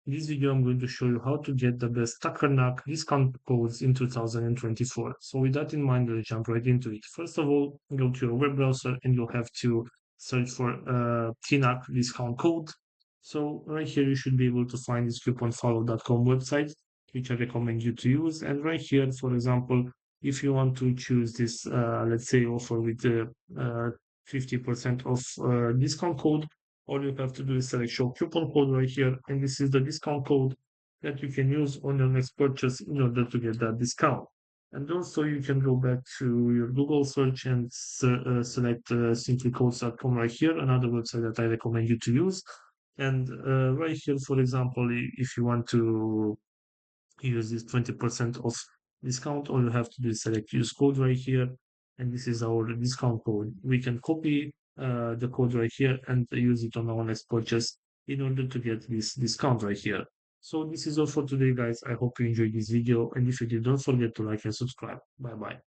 In this video, I'm going to show you how to get the best Tuckernuck discount codes in 2024. So with that in mind, let's jump right into it. First of all, go to your web browser and you'll have to search for TNUC discount code. So right here, you should be able to find this couponfollow.com website, which I recommend you to use. And right here, for example, if you want to choose this, let's say, offer with the 50% off discount code, all you have to do is select show coupon code right here, and this is the discount code that you can use on your next purchase in order to get that discount. And also you can go back to your Google search and select simplycodes.com right here, another website that I recommend you to use. And right here, for example, if you want to use this 20% off discount, all you have to do is select use code right here, and this is our discount code. We can copy the code right here and use it on our next purchase in order to get this discount right here. So this is all for today, guys. I hope you enjoyed this video, and if you did, don't forget to like and subscribe. Bye bye.